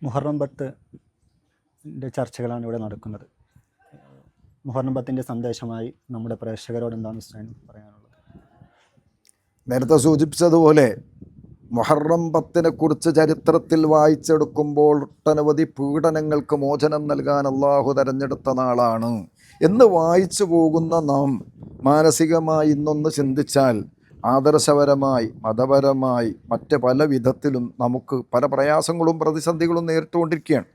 മുഹറം 10 ചർച്ചകളാണ് ഇവിടെ നടക്കുന്നത്. മുഹറം 10 സന്ദേശമായി നമ്മുടെ പ്രേക്ഷകരോട് എന്താണ് ഉസ്താദിന് പറയാനുള്ളത്? നേരത്തെ സൂചിപ്പിച്ചതുപോലെ മുഹറം 10 കുറിച്ച് ചരിത്രത്തിൽ വായിച്ചെടുക്കുമ്പോൾ ഒട്ടനവധി പീഡനങ്ങൾക്ക് മോചനം നൽകാൻ അള്ളാഹു തെരഞ്ഞെടുത്ത നാളാണ് എന്ന് വായിച്ചു പോകുന്ന നാം മാനസികമായി ഇന്നൊന്ന് ചിന്തിച്ചാൽ ആദർശപരമായി മതപരമായി മറ്റ് പല വിധത്തിലും നമുക്ക് പല പ്രയാസങ്ങളും പ്രതിസന്ധികളും നേരിട്ടുകൊണ്ടിരിക്കുകയാണ്.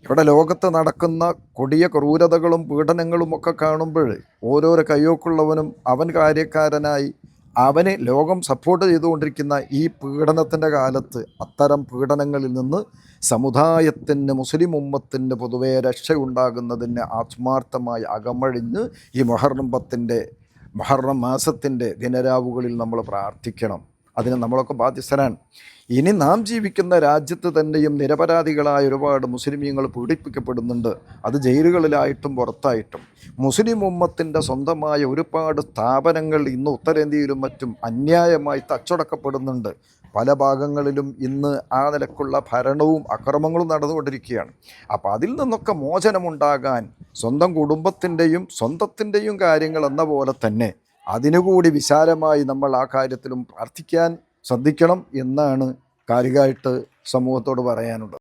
ഇവിടെ ലോകത്ത് നടക്കുന്ന കൊടിയ ക്രൂരതകളും പീഡനങ്ങളും ഒക്കെ കാണുമ്പോൾ ഓരോരോ കയ്യൊക്കുള്ളവനും അവൻ കാര്യക്കാരനായി അവന് ലോകം സപ്പോർട്ട് ചെയ്തുകൊണ്ടിരിക്കുന്ന ഈ പീഡനത്തിൻ്റെ കാലത്ത് അത്തരം പീഡനങ്ങളിൽ നിന്ന് സമുദായത്തിന് മുസ്ലിം ഉമ്മത്തിന് പൊതുവെ രക്ഷയുണ്ടാകുന്നതിന് ആത്മാർത്ഥമായി അകമഴിഞ്ഞ് ഈ മുഹറം മാസത്തിൻ്റെ ദിനരാവുകളിൽ നമ്മൾ പ്രാർത്ഥിക്കണം. അതിന് നമ്മളൊക്കെ ബാധ്യസ്ഥരാണ്. ഇനി നാം ജീവിക്കുന്ന രാജ്യത്ത് തന്നെയും നിരപരാധികളായ ഒരുപാട് മുസ്ലിമീങ്ങൾ പീഡിപ്പിക്കപ്പെടുന്നുണ്ട്. അത് ജയിലുകളിലായിട്ടും പുറത്തായിട്ടും. മുസ്ലിം ഉമ്മത്തിൻ്റെ സ്വന്തമായ ഒരുപാട് സ്ഥാപനങ്ങൾ ഇന്ന് ഉത്തരേന്ത്യയിലും മറ്റും അന്യായമായി തച്ചടക്കപ്പെടുന്നുണ്ട്. പല ഭാഗങ്ങളിലും ഇന്ന് ആ നിലക്കുള്ള ഭരണവും അക്രമങ്ങളും നടന്നുകൊണ്ടിരിക്കുകയാണ്. അപ്പോൾ അതിൽ നിന്നൊക്കെ മോചനമുണ്ടാകാൻ സ്വന്തം കുടുംബത്തിൻ്റെയും സ്വന്തത്തിൻ്റെയും കാര്യങ്ങൾ എന്ന പോലെ തന്നെ അതിനുകൂടി വിശാലമായി നമ്മൾ ആ കാര്യത്തിലും പ്രാർത്ഥിക്കാൻ ശ്രദ്ധിക്കണം എന്നാണ് കാര്യമായിട്ട് സമൂഹത്തോട് പറയാനുള്ളത്.